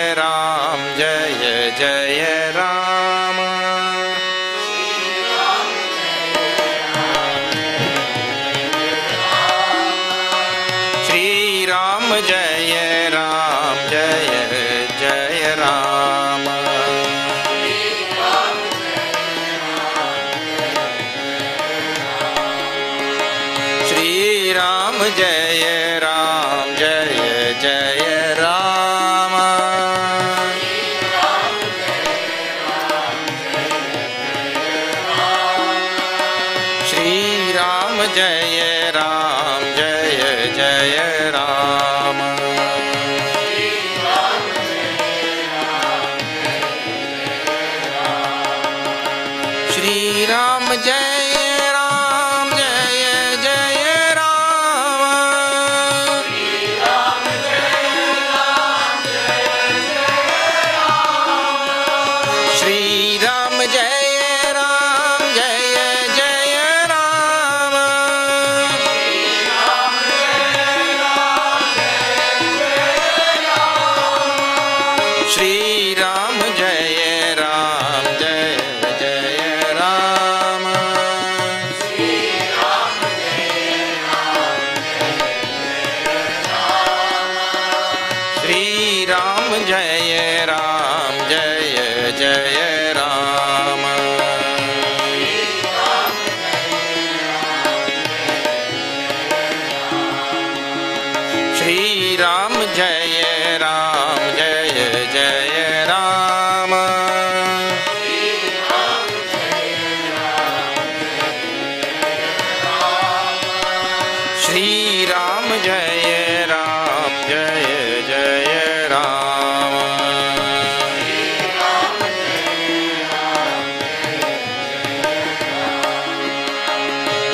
राम जय जय राम। श्री राम जय राम जय जय राम। श्री राम जय राम जय जय राम। श्री राम जय राम जय जय राम। श्री राम जय राम जय जय राम। श्री राम जय राम जय जय राम। श्री राम जय राम जय जय राम। श्री राम जय राम जय जय राम। श्री राम जय राम जय जय राम। श्री राम जय राम जय जय राम। श्री राम जय राम जय जय राम।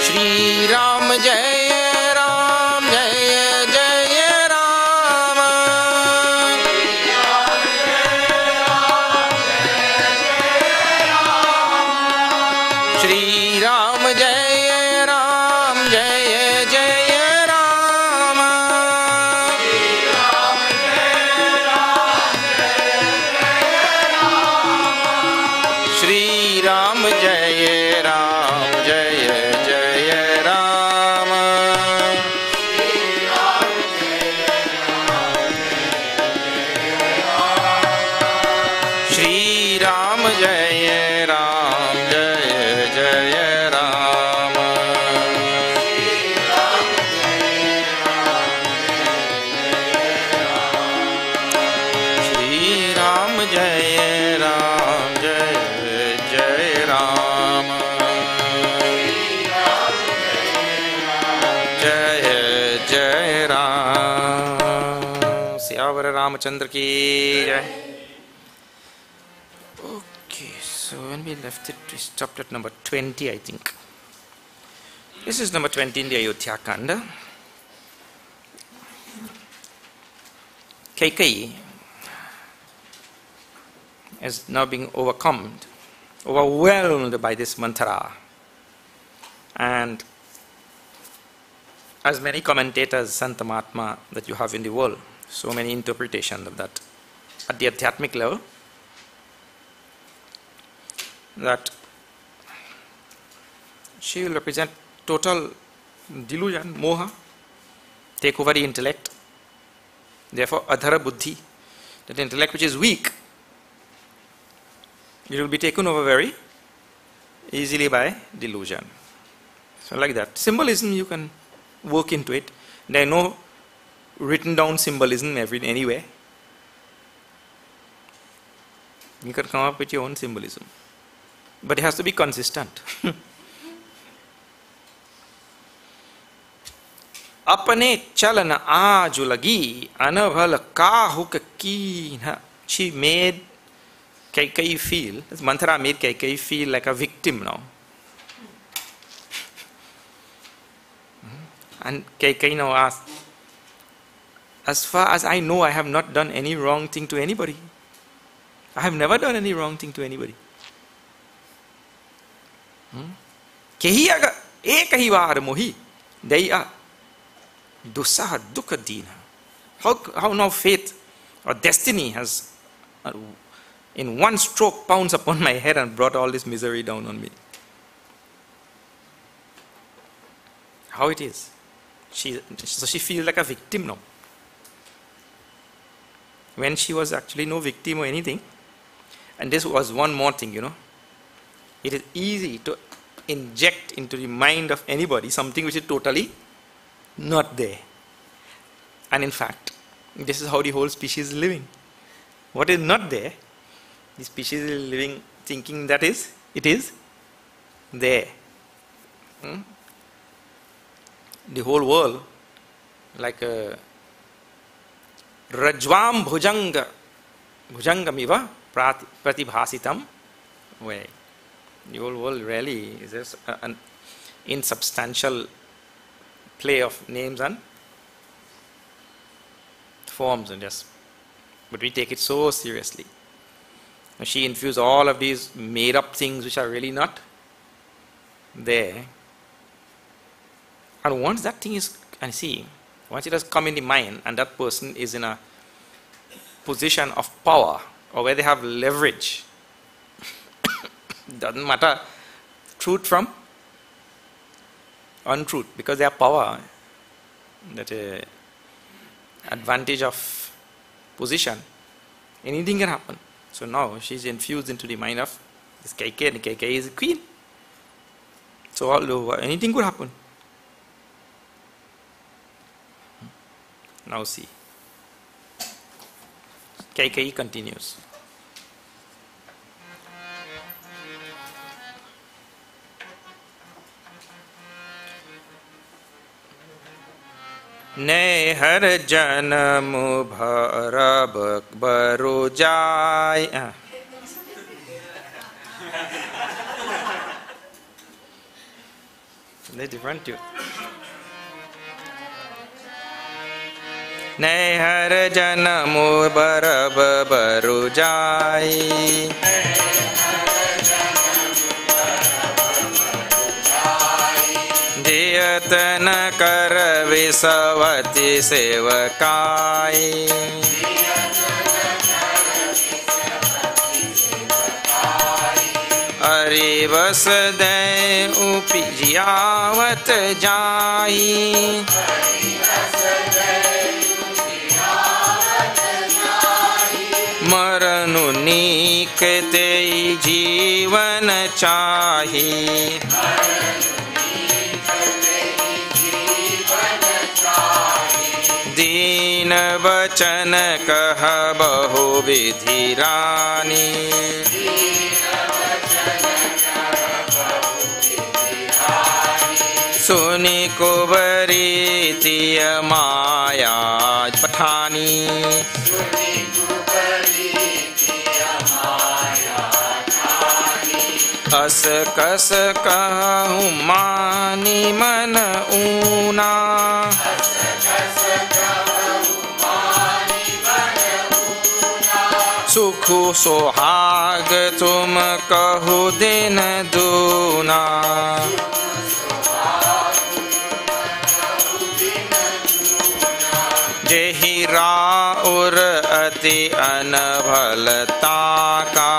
श्री राम जय राम जय जय राम। श्री राम जय राम जय जय राम। श्री राम जय राम जय जय राम। श्री राम जय राम जय जय राम। जय जय राम। सियावर रामचंद्र की जय। Okay, so when we left it, we stopped at number 20, I think. This is number 20 in the Ayodhya Kanda. Kaikeyi is now being overwhelmed by this mantra. And as many commentators, Santa Mahatma, that you have in the world, so many interpretations of that at the Adhyatmic level, that she will represent total delusion, moha, take over the intellect. Therefore, adhara buddhi, that intellect which is weak, it will be taken over very easily by delusion. So like that. Symbolism, you can work into it. There are no written down symbolism anywhere. You can come up with your own symbolism. But it has to be consistent. Apane chalana aaju lagi anabhal kahuk keenha. She made Kaikeyi feel, this mantra made Kaikeyi feel like a victim now. And Kaikeyi now asked, as far as I know, I have not done any wrong thing to anybody. I have never done any wrong thing to anybody. Kehiyaga ekahivar mohi deya dusaha dukha dina. How now faith or destiny has in one stroke pounced upon my head and brought all this misery down on me. How it is. So she feels like a victim now. When she was actually no victim or anything. And this was one more thing, It is easy to inject into the mind of anybody something which is totally not there. And in fact, this is how the whole species is living. What is not there, the species is living thinking that it is there. The whole world, like a Rajvam Bhujangamiva Pratibhasitam way. The whole world really is just an insubstantial play of names and forms, but we take it so seriously. She infused all of these made up things which are really not there. And once that thing is, once it has come in the mind and that person is in a position of power or where they have leverage, doesn't matter truth from untruth, because they have power, that advantage of position, anything can happen. So now she's infused into the mind of this KK, and KK is a queen. So anything could happen. Now see. KK continues. Ne har janam bharab baru jai. They're different too. Ne har janam bharab baru jai. जियतन कर विसवती सेवकाई अरि बस दे उपजियावत जाई मरनु नीक ते जीवन चाही दीन बचन कह बहु विधि रानी सुनि कुबरी तिय माया पठानी अस कस कहूँ मानी मन ऊना सुख सोहाग तुम कहु दिन दूना जेहि राउर अति अनभलता का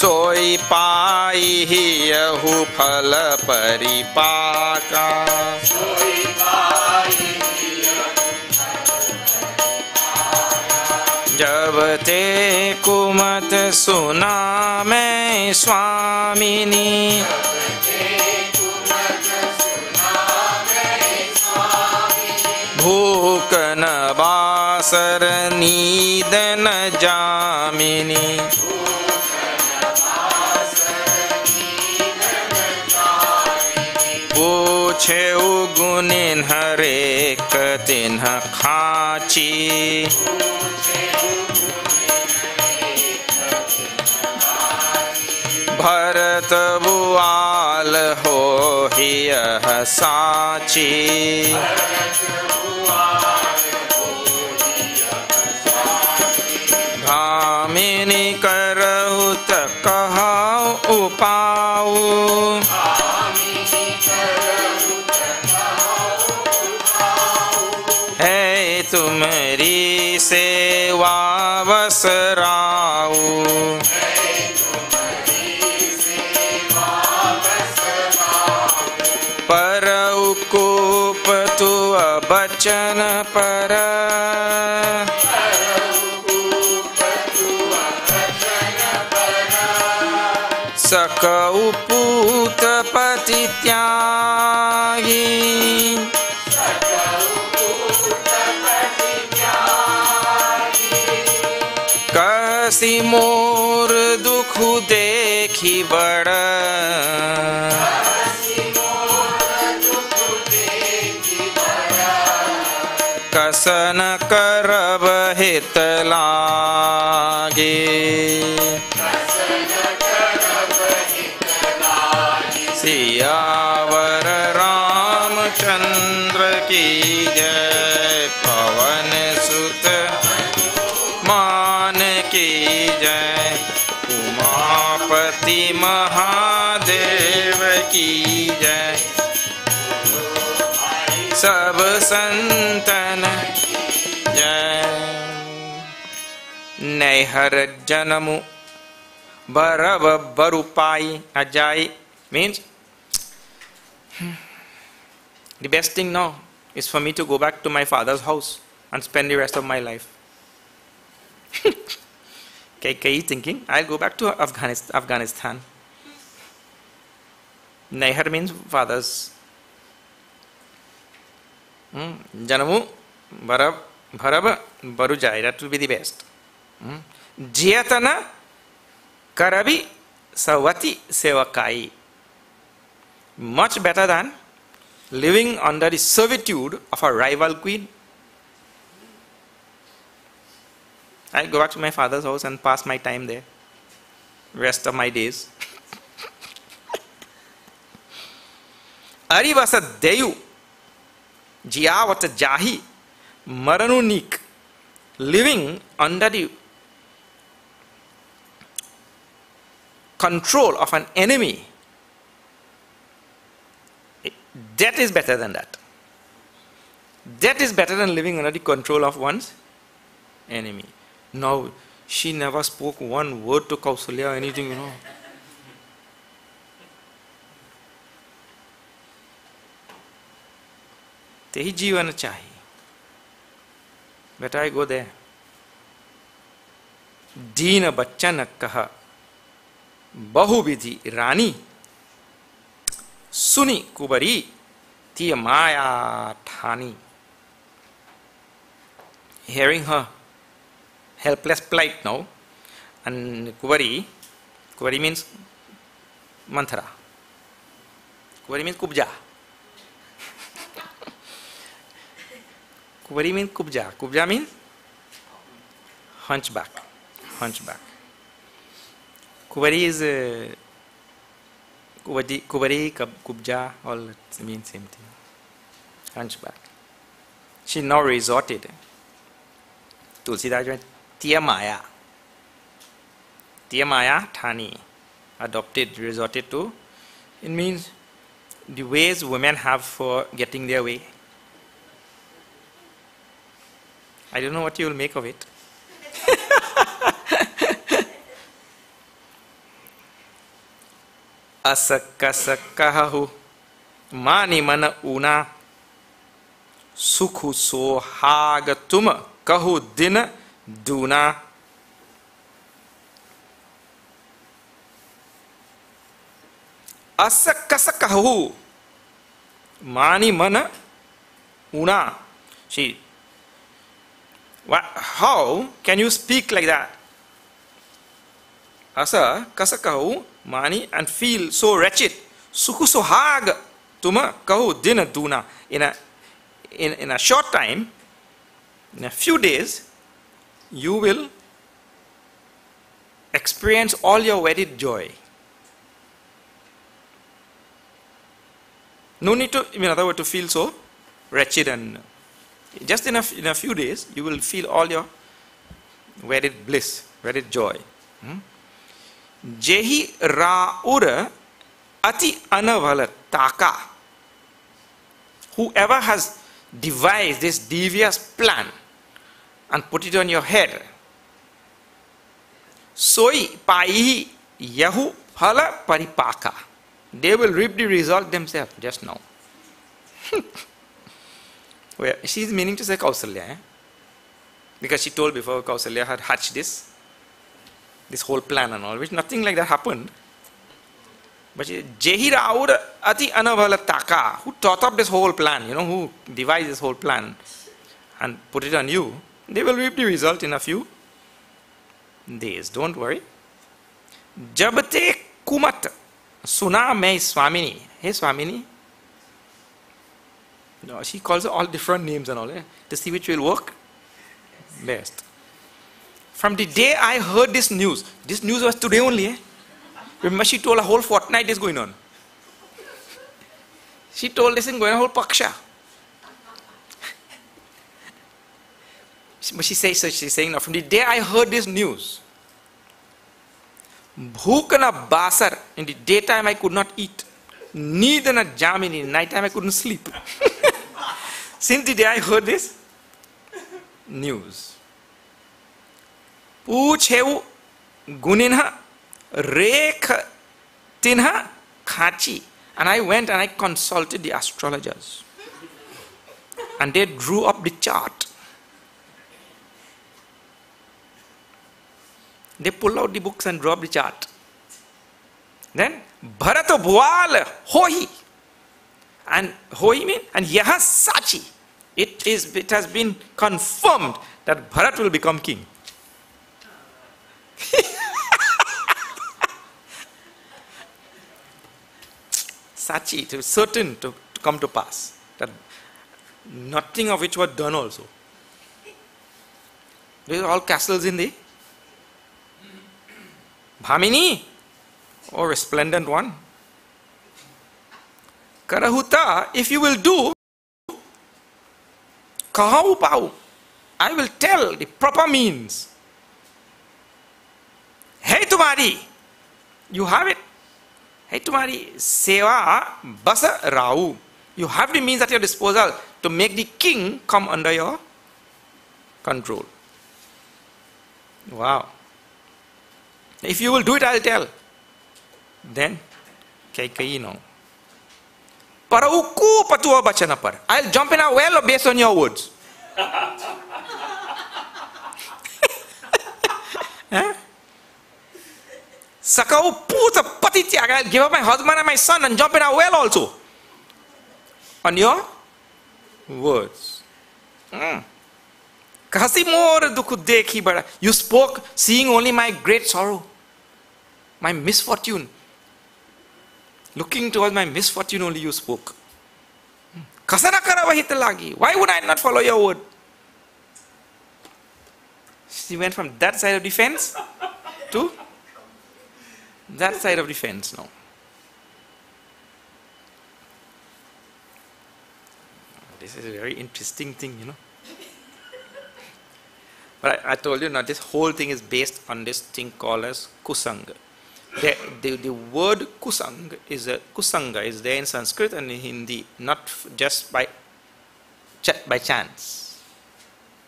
सोई पाई ही यहु फल परिपाका जब ते कुमत सुना मैं स्वामिनी भूख न बासर नींद न जामिनी पूछे गुनिन हरेक तिन्ह खाची भरत बुआल हो ही यह साची भामिनी करहु त कहु उपाऊ तुम्हारी सेवा बसराऊ, पर उकोप तु बचन पर, सकऊ पूत पति त्यागी, कसी मोर दुख देखी बड़, कसन करब हित लागे, सियावर रामचंद्र की जय, पवन सुत मान की जय, उमापति महादेव की जय, सब संतन जय। नैहर जनमु बरब बरुपाई अजाई means the best thing now is for me to go back to my father's house and spend the rest of my life. Kai thinking, I'll go back to Afghanistan. Naihar means fathers. Janamu Bharab Barujai, that will be the best. Jiyatana Karabi Savati Sevakai. Much better than living under the servitude of a rival queen. I'll go back to my father's house and pass my time there, rest of my days. Arivasa Deyu Jiyawata Jahi Maranunik, living under the control of an enemy. That is better than that. That is better than living under the control of one's enemy. Now, she never spoke one word to Kausalya or anything, you know. Tehi jeevan chahi. Better I go there. Deena bachchan kaha bahuvidhi rani Suni Kubari Chinmaya Thani. Hearing her helpless plight now, and Kubari means mantra. Kubari means kubja. Kubari means kubja. Kubja means hunchback. Kubari is Kubari, Kubja, all mean same thing. Hunchback. She now resorted. Tulsidas went Chinmaya. Chinmaya Thani. Resorted to. It means the ways women have for getting their way. I don't know what you will make of it. Asakasakahu Mani mana una Sukhu sohagatuma Kahu dina duna. Asakasakahu Mani mana una. How can you speak like that? Asa kasakahu mani, and feel so wretched. Sukhu sohag tuma kahu dina duna. In a short time, in a few days, you will experience all your wedded joy. No need to, in other words, to feel so wretched, and just in a few days, you will feel all your wedded bliss, wedded joy. Jehi Raura Ati Anavala Taka. Whoever has devise this devious plan and put it on your head. Soi pai yahu phala paripaka. They will reap the result themselves just now. Well, she is meaning to say Kausalya, because she told before Kausalya had hatched this whole plan and all, which nothing like that happened. But Jehi Raud Ati Anavalataka, who thought up this whole plan, who devised this whole plan and put it on you, they will reap the result in a few days. Don't worry. Jabate Kumat Suna Mai Swamini. Hey Swamini. No, she calls all different names and all, to see which will work best. From the day I heard this news was today only. Remember, she told a whole fortnight is going on. She told this thing going on a whole paksha. But she's saying now, from the day I heard this news, Bhukana basar, in the daytime I could not eat. Neither na jamini, in night time I couldn't sleep. Since the day I heard this news. Puchevu guninha rekha tinha khachi. And I went and I consulted the astrologers. And they drew up the chart. They pulled out the books and drew up the chart. Then Bharata Bhual Hohi. And Hohi means, and Yaha Sachi. It has been confirmed that Bharat will become king. Sachi, it is certain to come to pass. That nothing of which was done also. These are all castles in the Bhamini, or resplendent one. Karahuta, if you will do, Kahau Pau, I will tell the proper means. Hey Tumari, you have it. Hey Tumari, Seva Basa Rao. You have the means at your disposal to make the king come under your control. Wow. If you will do it, I'll tell. Then, Kaikai no. Parauku patua bachanapar. I'll jump in a well based on your words. Sakau puta patityaga. I'll give up my husband and my son and jump in a well also. On your words. Kasi more dukh dekhi bada. You spoke seeing only my great sorrow, my misfortune. Looking towards my misfortune only you spoke. Kasana karavahita lagi. Why would I not follow your word? She went from that side of the fence to that side of the fence now. This is a very interesting thing, But I told you now, this whole thing is based on this thing called as kusanga. The word kusanga is there in Sanskrit and in Hindi, not just by chance.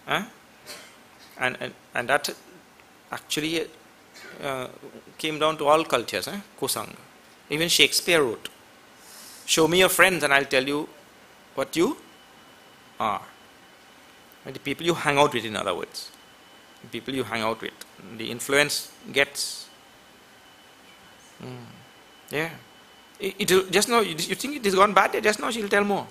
And that actually came down to all cultures, kusanga. Even Shakespeare wrote, show me your friends and I'll tell you what you are. The people you hang out with, in other words. The people you hang out with. The influence gets... Yeah. Just now, you think it has gone bad? Just now she'll tell more.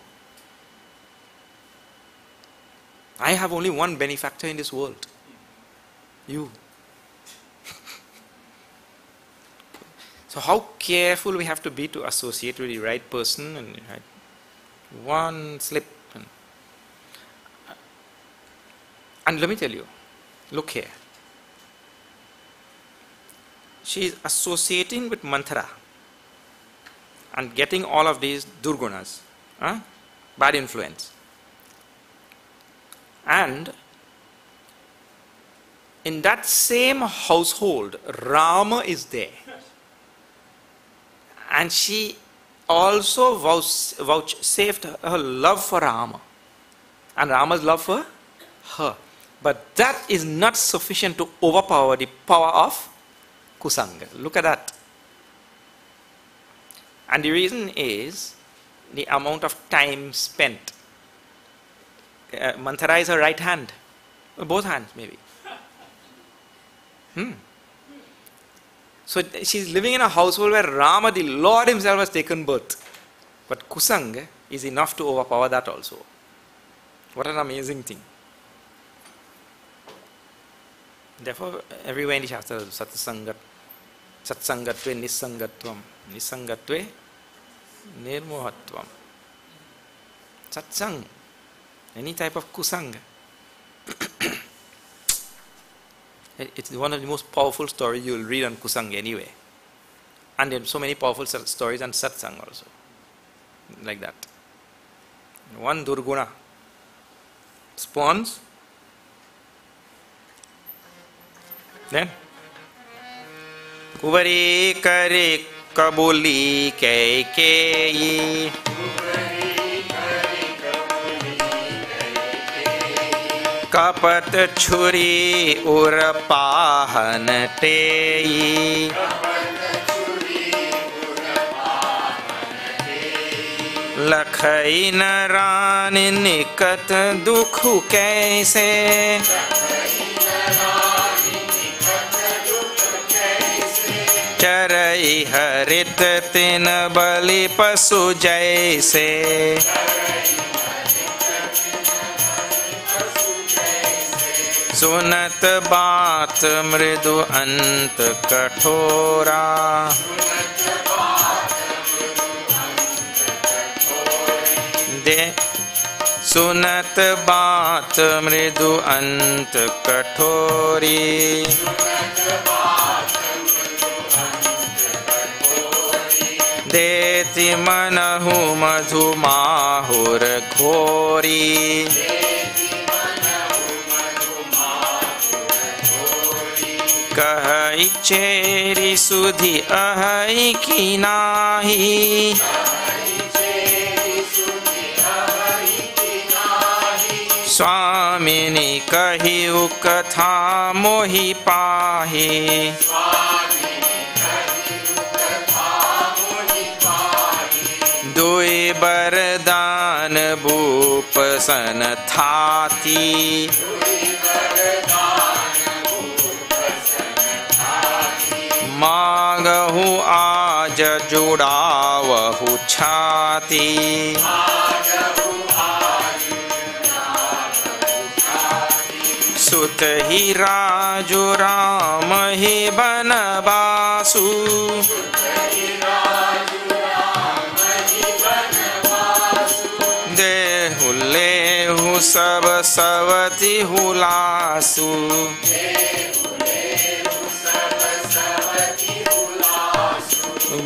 I have only one benefactor in this world. You. So how careful we have to be to associate with the right person, and one slip. And let me tell you, look here. She is associating with mantra and getting all of these durgunas, bad influence. And in that same household, Rama is there. And she also vouchsafed her love for Rama. and Rama's love for her. But that is not sufficient to overpower the power of kusanga. Look at that. And the reason is the amount of time spent. Manthara is her right hand. Both hands, maybe. So she's living in a household where Rama, the Lord himself, has taken birth. But kusanga is enough to overpower that also. What an amazing thing. Therefore, everywhere in the Shastra, satsangatve nisangatvam, nisangatve nirmohatvam. Satsang, any type of kusanga. It's one of the most powerful stories you will read on kusanga anyway. And there are so many powerful stories on satsang also. Like that. One durguna spawns. Then Kuvari kare kabuli keikeyi kapat churi urapahan teyi Lakhai नारान निकट दुख कैसे चरई हरित तिन बलि पशु जैसे सुनत बात मृदु अंत कठोरा सुनत बात मृदु अंत कठोरी देति मनहु मधु माहुर घोरी कहई चेरी सुधि अहई की नाही स्वामिनी कहिउ कथा मोहि पाहि दुई बरदान भूप सन थाती मांगहु आज जुड़ावहु छाती सुत ही राजु राम ही बनवासु देहु लेहु सब सवति हुलासु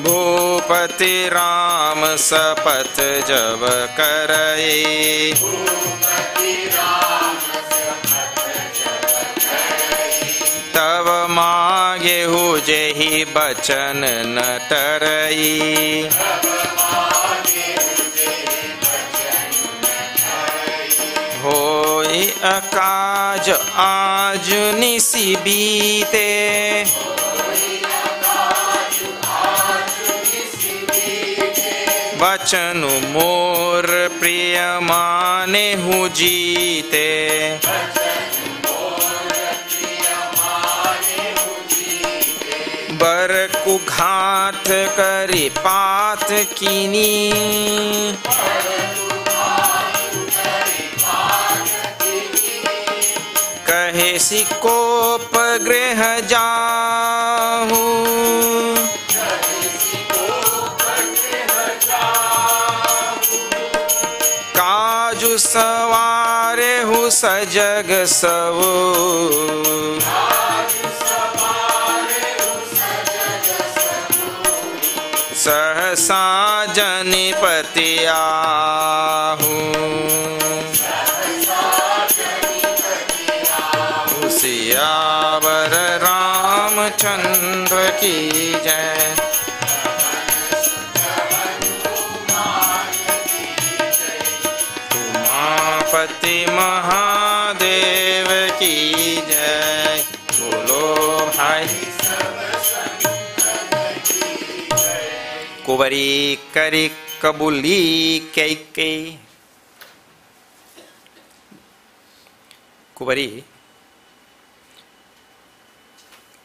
भूपति राम सपथ जब करए तब मांगे हु जेहि बचन न टरई होई अकाज आज निसी बीते बचन मोर प्रिय माने हु जीते बर कुघात करि पात कीनी कहे सिकोप गृह जाहू काजु सवारे हु सजग सवो सहसा जनिपति आहू सियावर रामचंद्र की जय। उमापति महादेव की जय, बोलो भाई। कुंवरी करी कबूली कैके, कुंवरी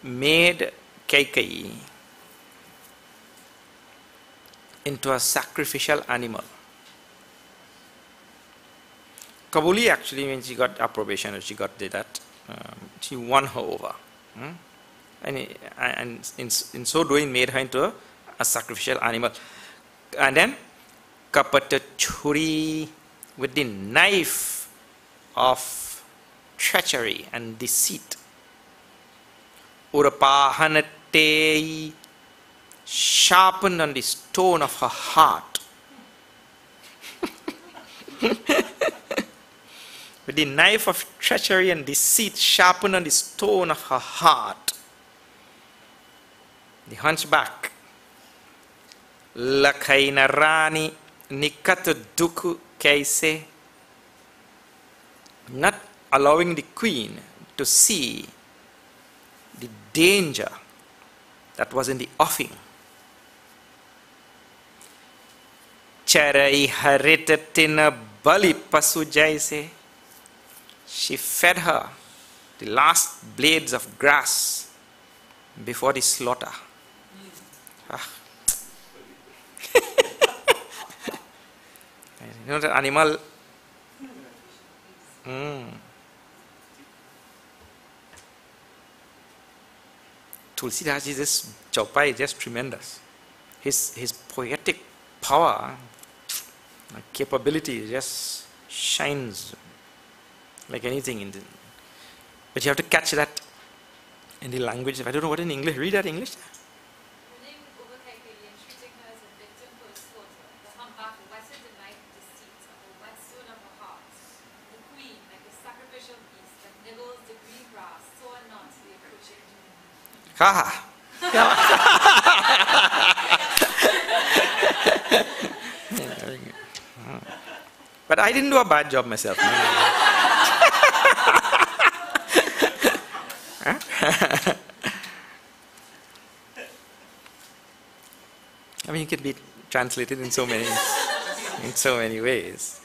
made Kaikai into a sacrificial animal. Kabuli actually means she got approbation, or she got that. She won her over. And in so doing made her into a sacrificial animal. And then Kapata Churi, with the knife of treachery and deceit. Urapahanate, sharpened on the stone of her heart. With the knife of treachery and deceit sharpened on the stone of her heart. The hunchback. Lakhaina Rani Nikata Duku Kaise. Not allowing the queen to see the danger that was in the offing. Charai haritatina bali pasu jaise. She fed her the last blades of grass before the slaughter. You know the animal. Tulsidas is this Chaupai is just tremendous. His poetic power, capability just shines like anything in the, but you have to catch that in the language. I don't know what in English. Read that English. Ha. But I didn't do a bad job myself. I mean, it can be translated in so many ways.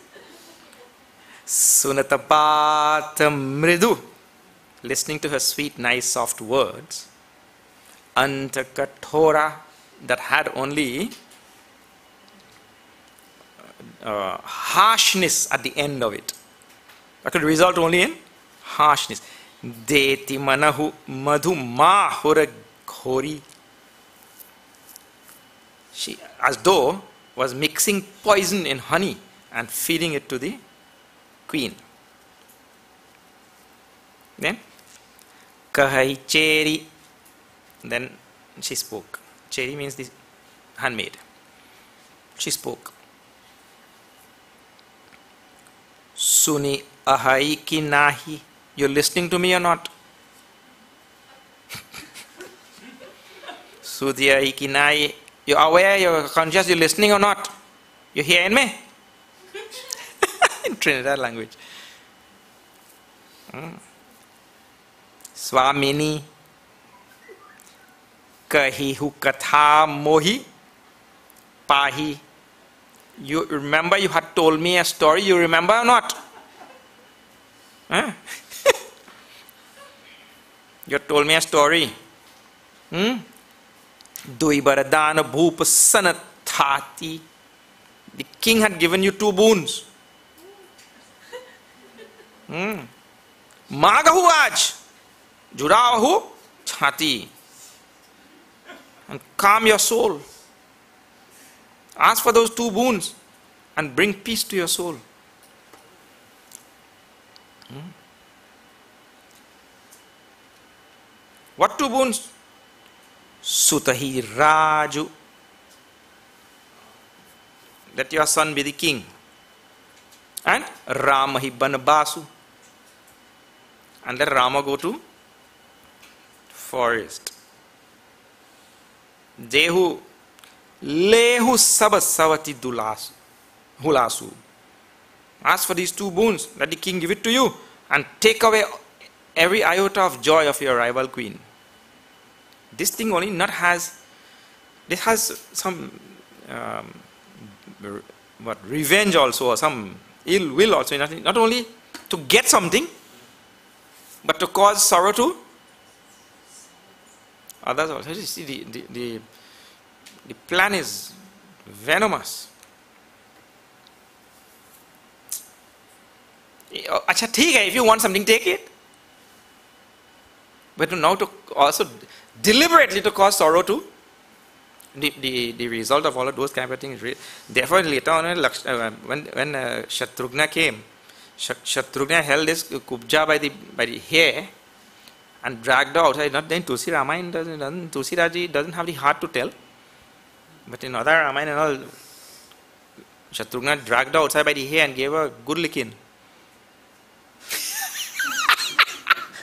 Sunatapat mridu, listening to her sweet, nice, soft words. Antakathora, that had only harshness at the end of it. That could result only in harshness. Deti manahu madhu mahura khori. She, as though, was mixing poison in honey and feeding it to the queen. Then, kahai cheri. Then she spoke. Cheri means the handmaid. She spoke. Suni ahai ki nahi. You're listening to me or not? Sudhi ahai ki nahi. You're aware, you're conscious, you're listening or not? You're hearing me? In Trinidad language. Swamini. Kahi hu katha mohi pahi. You remember you had told me a story, you remember or not? You told me a story. Dui baradana bhup sanathati. The king had given you 2 boons. Magahu aj. Jurahu chati. And calm your soul. Ask for those 2 boons and bring peace to your soul. What 2 boons? Sutahi Raju. Let your son be the king. And Ramahi Banabasu. And let Rama go to forest. Jehu Lehu Sabasavati Hulasu. Ask for these 2 boons, let the king give it to you, and take away every iota of joy of your rival queen. This thing only not has, this has some revenge also, or some ill will also, not only to get something, but to cause sorrow to others also. You see, the plan is venomous. Acha, theek hai, if you want something, take it. But now to also deliberately to cause sorrow to the result of all of those kind of things. Therefore, later on, when Shatrughna came, Shatrughna held this kubja by the hair and dragged out. Not then Tulsi Ramayana Tulsi Raji doesn't have the heart to tell. But in other Ramayana and all, Shatrughna dragged her outside by the hair and gave her a good licking.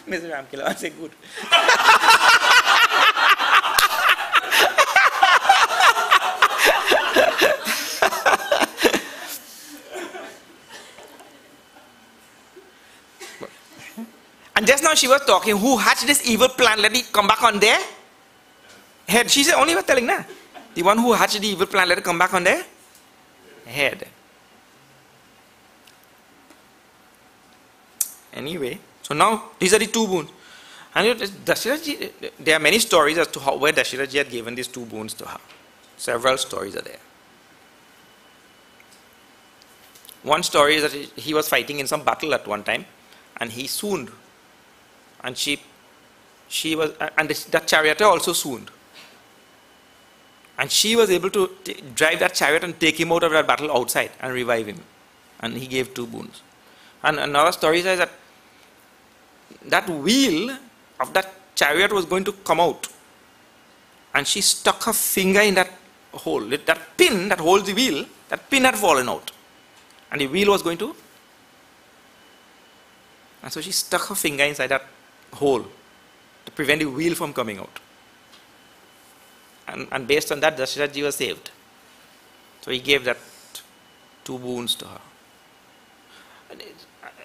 Mr. Ramkila, say good. And just now she was talking, who hatched this evil plan, let it come back on their head. She said, only was telling, na? The one who hatched the evil plan, let it come back on their head. Anyway, so now these are the 2 boons. And Dasharathji, there are many stories as to where Dasharathji had given these 2 boons to her. Several stories are there. One story is that he was fighting in some battle at one time, and he swooned. And she was, and that charioteer also swooned. And she was able to drive that chariot and take him out of that battle outside and revive him. And he gave 2 boons. And another story says that that wheel of that chariot was going to come out. And she stuck her finger in that hole. That pin that holds the wheel, that pin had fallen out. And the wheel was going to. And so she stuck her finger inside that hole to prevent the wheel from coming out. And based on that, Dasharathji was saved. So he gave that 2 boons to her.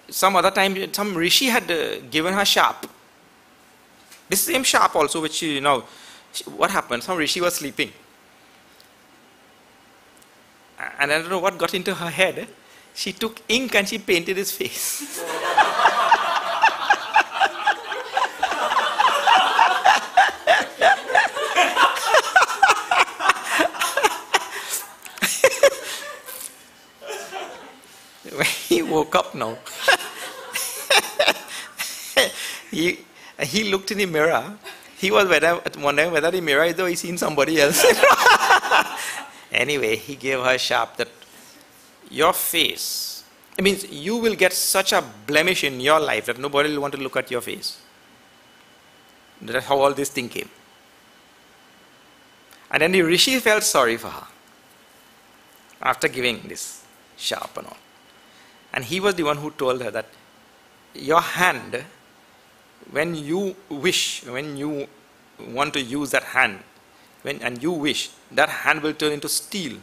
Some other time, some rishi had given her sharp. This same sharp also, which what happened? Some rishi was sleeping. And I don't know what got into her head. She took ink and she painted his face. He woke up now. He looked in the mirror. He was wondering whether the mirror is though he's seen somebody else. Anyway, he gave her sharp that your face, it means you will get such a blemish in your life that nobody will want to look at your face. That's how all this thing came. And then the rishi felt sorry for her after giving this sharp and all. And he was the one who told her that your hand, when you wish, when you want to use that hand, and you wish, that hand will turn into steel.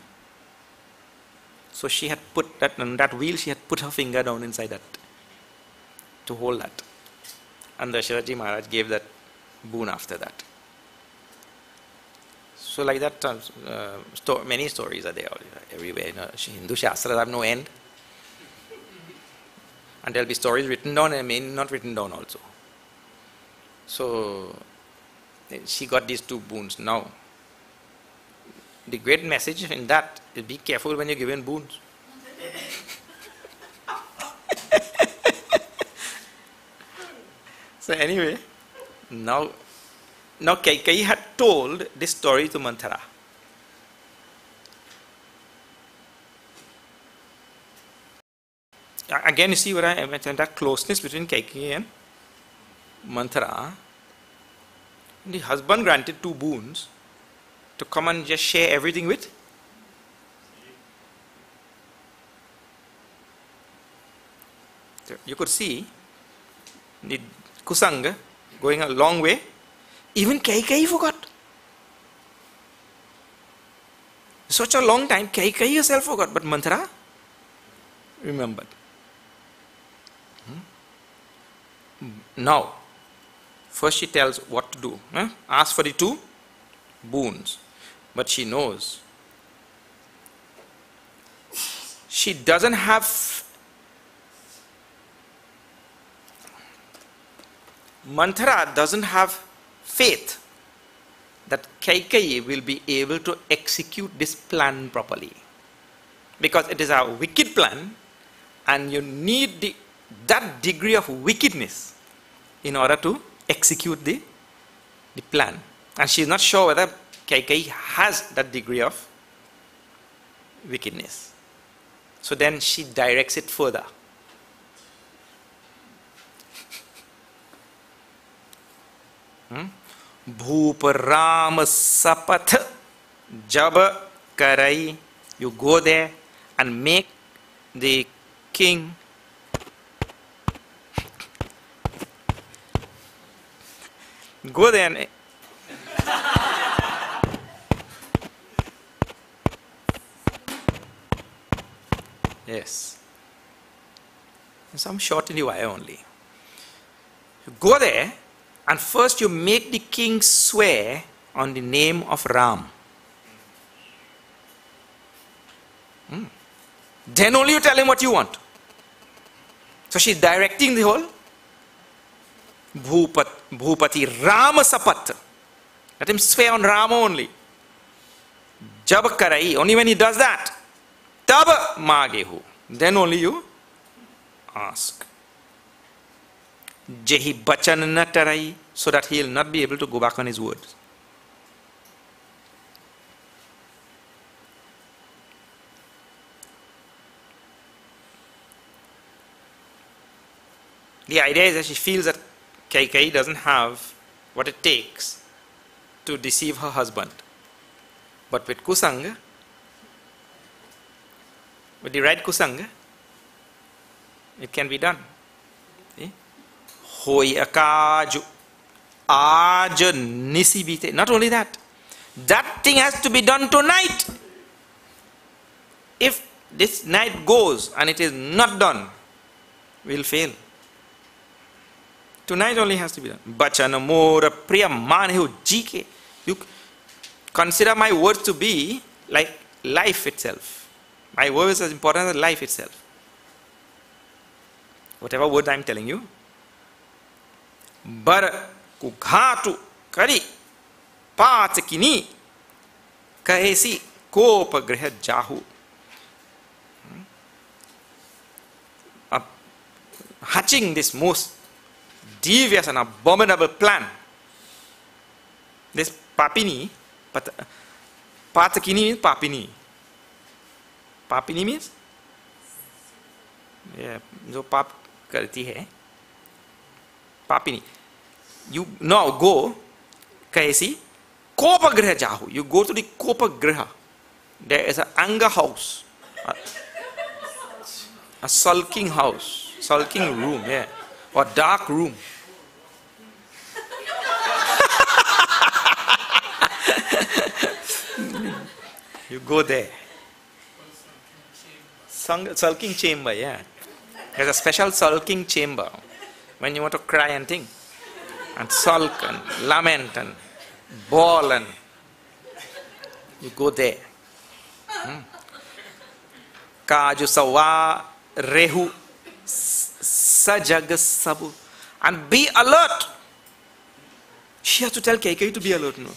So she had put that, on that wheel, she had put her finger down inside that to hold that. And Dasharathji Maharaj gave that boon after that. So like that, many stories are there everywhere. Hindu Shastras have no end. And there will be stories written down and many not written down also. So she got these 2 boons. Now, the great message in that is be careful when you're given boons. So anyway, now Kaikeyi had told this story to Manthara. Again, you see what I mentioned, that closeness between Kaikeyi and Manthara. The husband granted 2 boons to come and just share everything with. So you could see the Kusanga going a long way. Even Kaikeyi forgot. Such a long time, Kaikeyi herself forgot, but Manthara remembered. Now, first she tells what to do. Ask for the 2 boons. But she knows. She doesn't have. Manthara doesn't have faith that Kaikeyi will be able to execute this plan properly. Because it is a wicked plan, and you need that degree of wickedness in order to execute the plan. And she is not sure whether Kaikeyi has that degree of wickedness. So then she directs it further. Bhoop Ram Sapath Jab Karai. You go there and make the king go there and yes, some short in the wire only. You go there and first you make the king swear on the name of Ram. Then only you tell him what you want. So she's directing the whole Bhupati Rama Sapat. Let him swear on Rama only. Jab Karai, only when he does that. Tab Magehu. Then only you ask. Jehi Bachan na Tarai, so that he will not be able to go back on his words. The idea is that she feels that Kaikeyi doesn't have what it takes to deceive her husband. But with Kusanga, with the right Kusanga, it can be done. Hoi akaju aja nisibite. Not only that, that thing has to be done tonight. If this night goes and it is not done, we'll fail. Tonight only has to be done. Bachana mora priya manhu jike. You consider my words to be like life itself. My words are as important as life itself. Whatever word I am telling you. Bar kughatu kari patakini kahesi kopa griha jahu. Hatching this most devious and abominable plan. This papini, patakini means papini. Papini means? Yeah, जो पाप करती है, papini. You now go, कैसी? Kopagriha jahu. You go to the Kopagriha. There is an anger house, a sulking house, sulking room, yeah, or dark room. You go there. Sulking chamber, yeah. There's a special sulking chamber when you want to cry and think, and sulk and lament and bawl, and you go there. Kaju sawa rehu sajag sabu, and be alert. She has to tell Kaikeyi to be alert. No,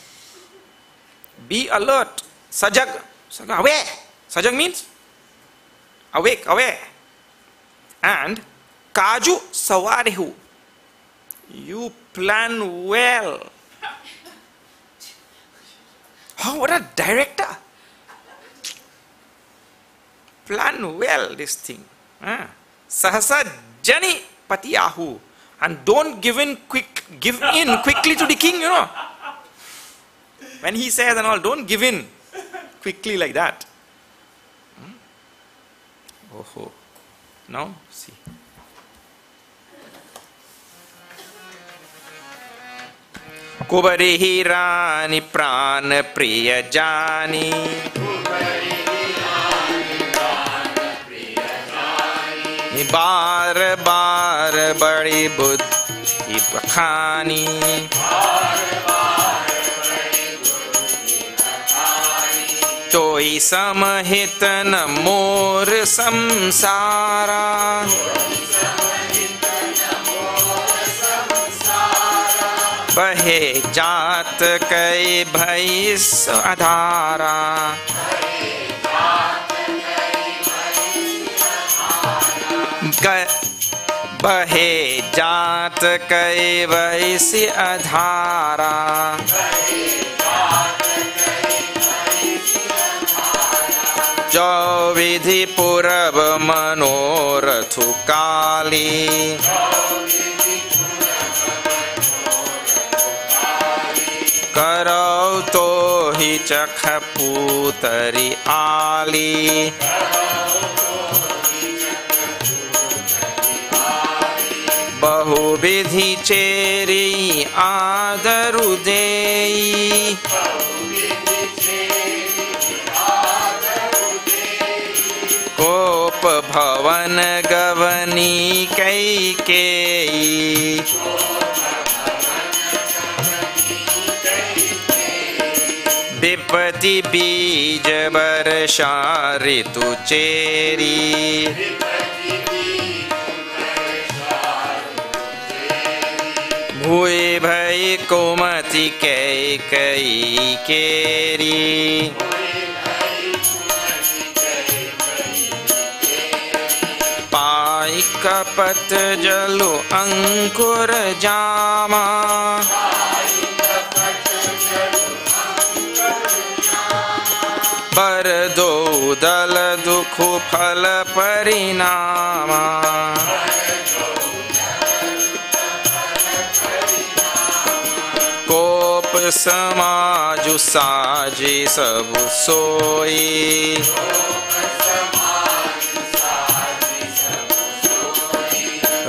be alert. Sajag, aware. Sajag means awake, aware. And kaju sawarehu, you plan well. Oh, what a director. Plan well this thing. Sahasa jani patiyahu, and don't give in quickly to the king, you know. When he says and all, don't give in quickly like that. Oh. Now, see. Kubari Hirani Prana Priya Jani. Bar bar badi buddhi bakhani. Toi samahit na mor samsara. बहे जात कई भई आधारा. बहे जात कई भई आधारा. जो विधि पूरब मनोरथु काली. करो तो ही चख पूतरी आली. बहुविधि चेरी आदरु देई. कोप भवन गवनी कई केई. विपति बीज वर्षा ऋतु चेरी. भूय भई कुमति कई कई केरी. पाई कपत जलु अंकुर जामा. पर दो दल दुख फल परिणामा. कोप समाजु साजे सब सोई.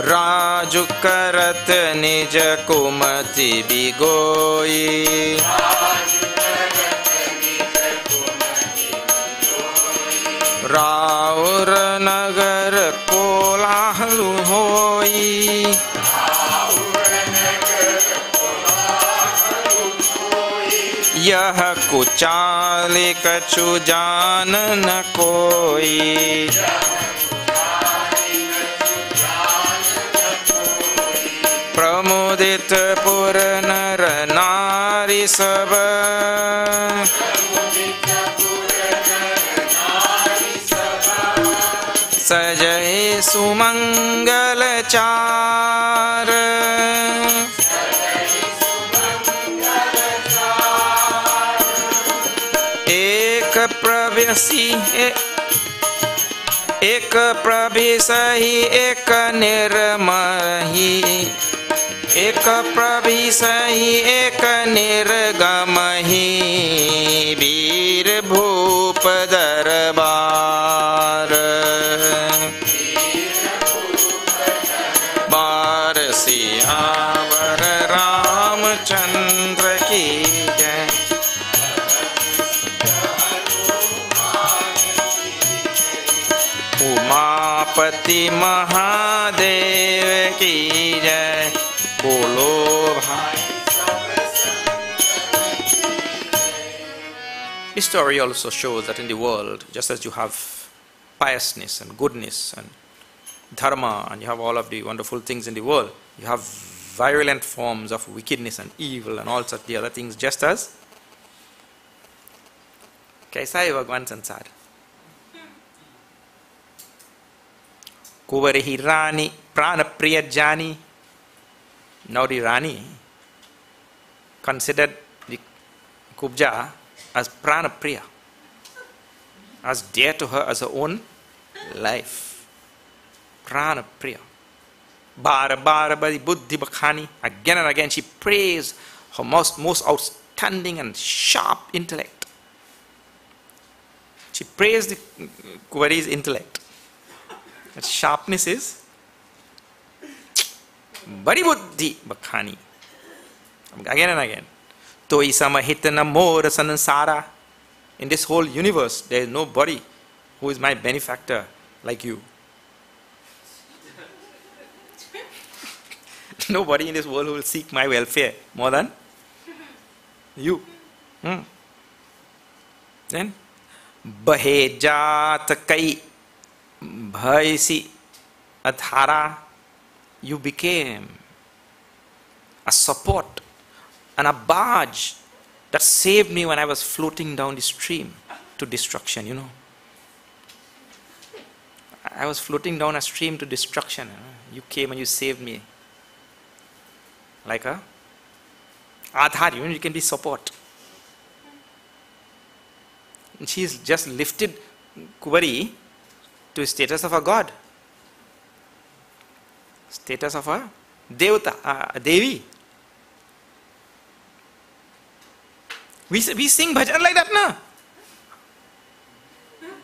राजु करत निज कुमति बिगोई. राउर नगर कोलाहल होई. यह कुचाल कछु जान न कोई. प्रमुदित पुर नर नारी सब. सजय सुमंगल चार. एक प्रवेशी एक प्रभिसहि एक निर्महि. एक प्रभिसहि एक निर्गमहि. वीर भूप दरबार. बार सियावर रामचंद्र की जय. उमापति महादेव की जय. बोलो भाई. This story also shows that in the world, just as you have piousness and goodness and dharma, and you have all of the wonderful things in the world, you have virulent forms of wickedness and evil and all such the other things, just as कैसा है भगवान संसार. कुंवर ही रानी प्राण प्रिय जानी. Now the Rani considered the Kubja as prana priya, as dear to her as her own life. Prana priya. Bara bara badi buddhi bakhani. Again and again she praised her most outstanding and sharp intellect. She praised the Kuvari's intellect. That sharpness is badi buddhi bakhani. Again and again. Toi samahitana mora sanansara. In this whole universe, there is nobody who is my benefactor like you. Nobody in this world will seek my welfare more than you. Then, Bahe jat kai bhaisi adhara, you became a support and a barge that saved me when I was floating down the stream to destruction, you know. I was floating down a stream to destruction. You came and you saved me. Like a adhar, you can be support. And she's just lifted Kubari to status of a god. Status of a Devata, Devi. We sing bhajan like that, na?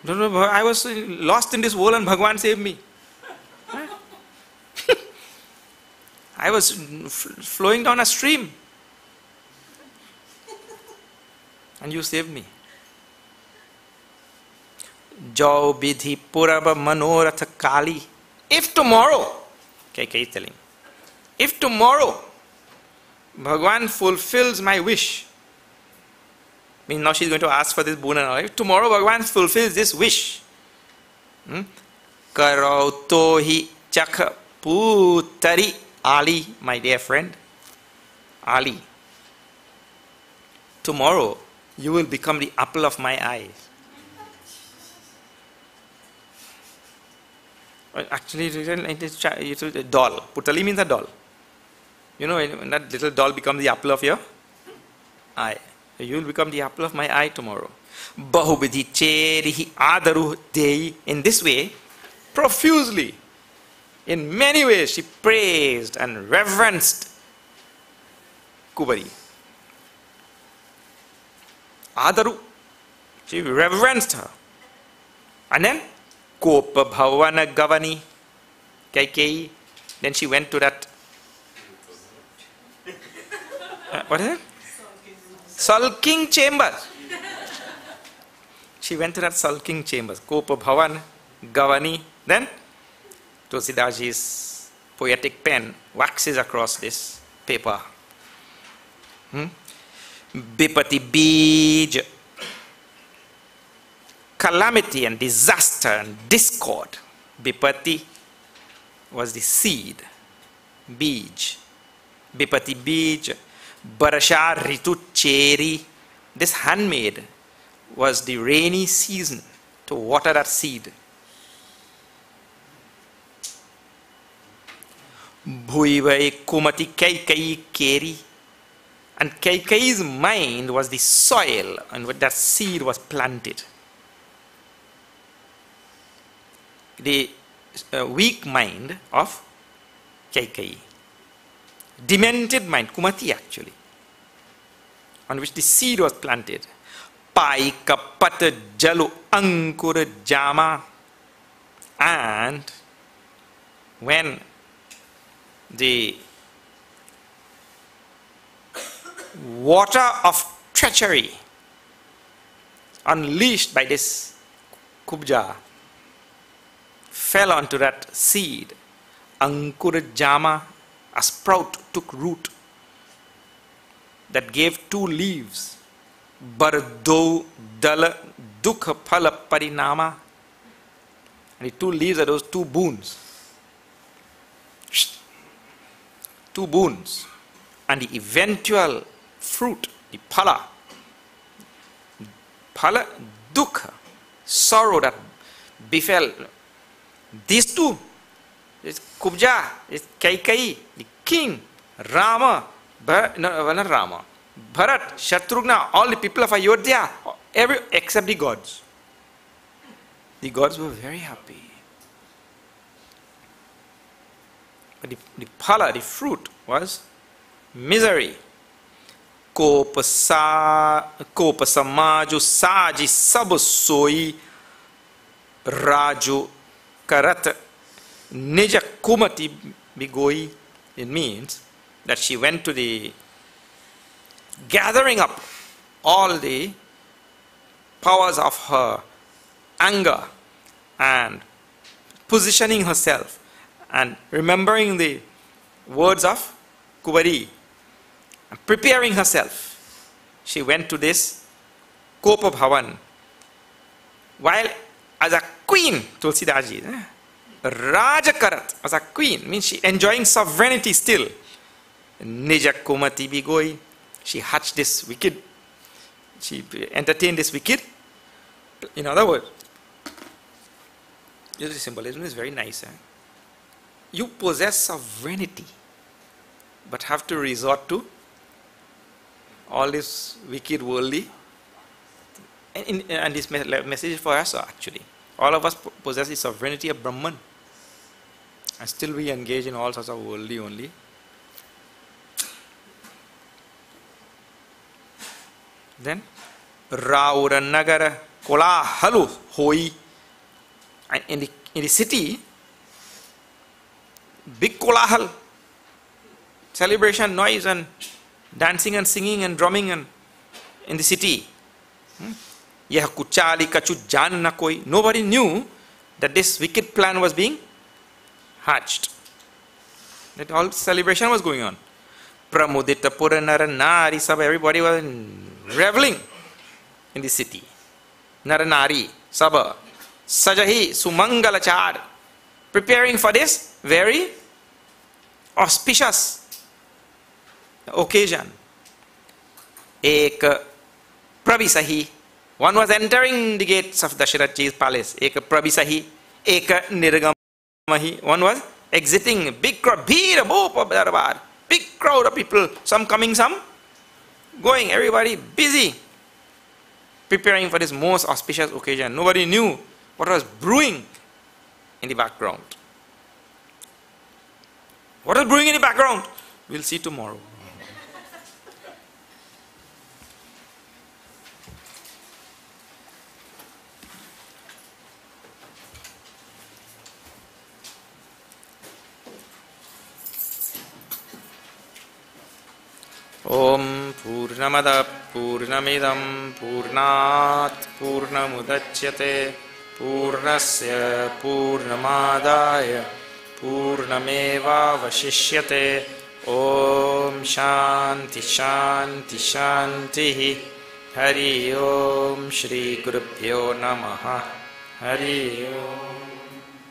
No, I was lost in this world and Bhagwan saved me. I was flowing down a stream and you saved me. Jau vidhi purava manoratha kali. If tomorrow, Kaikeyi is telling, if tomorrow Bhagwan fulfills my wish, means now she's going to ask for this boon and all. If tomorrow Bhagwan fulfills this wish, Karauto hi chakha putari Ali, my dear friend, Ali, tomorrow you will become the apple of my eyes. Actually, it's a doll. Putali means a doll. You know, when that little doll becomes the apple of your eye. You will become the apple of my eye tomorrow. Bahubidhi cherihi adaru dei. In this way, profusely, in many ways, she praised and reverenced Kubari. Adaru. She reverenced her. And then, Kopa Bhavana Gavani, Kaikeyi. Then she went to that. What is it? Sulking chamber. She went to that sulking chamber. Kopa Bhavan Gavani. Then Tulsidaji's poetic pen waxes across this paper. Bipati Bij. Calamity and disaster and discord. Bipati was the seed. Bij. Bipati Bij. Barasha Ritu Cheri. This handmaid was the rainy season to water that seed. Bhuivai Kumati Kaikeyi Keri. And Kaikeyi's mind was the soil on which that seed was planted. The weak mind of Kaikeyi. Demented mind, Kumati actually, on which the seed was planted. Paika Pata Jalu Ankura Jama. And when the water of treachery unleashed by this Kubja fell onto that seed, Ankura Jama, a sprout took root that gave 2 leaves. Bardo Dala Dukha Phala Parinama. And the 2 leaves are those 2 boons. 2 boons. And the eventual fruit, the phala. Phala Dukha, sorrow that befell these 2. It's Kubja, it's Kaikeyi, the king, Rama, not Rama, Bharat, Shatrugna, all the people of Ayodhya, except the gods. The gods were very happy. But the phala, the fruit, was misery. Kopa samaju saji sab soi raju karat Nija Kumati Bigoi. It means that she went to the gathering up all the powers of her anger and positioning herself and remembering the words of Kuvari, preparing herself. She went to this Kopa Bhavan. While as a queen, Tulsidas ji, Raja Karat, as a queen, means she enjoying sovereignty still. Nija Kumati Bigoi, she hatched this wicked, she entertained this wicked. In other words, this symbolism is very nice. You possess sovereignty, but have to resort to all this wicked worldly. And this message is for us actually. All of us possess the sovereignty of Brahman. And still we engage in all sorts of worldly only. Then, Raura Nagara Kola Halu Hoi. And in the city, big kolahal, celebration, noise and dancing and singing and drumming and in the city. Yeh kuchali kachu jan na koi. Nobody knew that this wicked plan was being hatched. That all celebration was going on. Pramudita Puranara Nari Sab, everybody was reveling in the city. Naranari Saba Sajahi Sumangalachar, preparing for this very auspicious occasion. Ek Pravisahi, one was entering the gates of Dasharathji's palace. Ek Pravisahi, Ek Nirgamahi, one was exiting. Big crowd, Bhira Bopa Darbar, big crowd of people, some coming, some going, everybody busy preparing for this most auspicious occasion. Nobody knew what was brewing in the background. What is brewing in the background? We'll see tomorrow. Om Purnamada Purnamidam Purnat Purnamudachyate Purnasya Purnamadaya Purnameva Vashishyate. Om Shanti Shanti Shanti. Hari Om Shri Gurubhyo Namaha. Hari Om.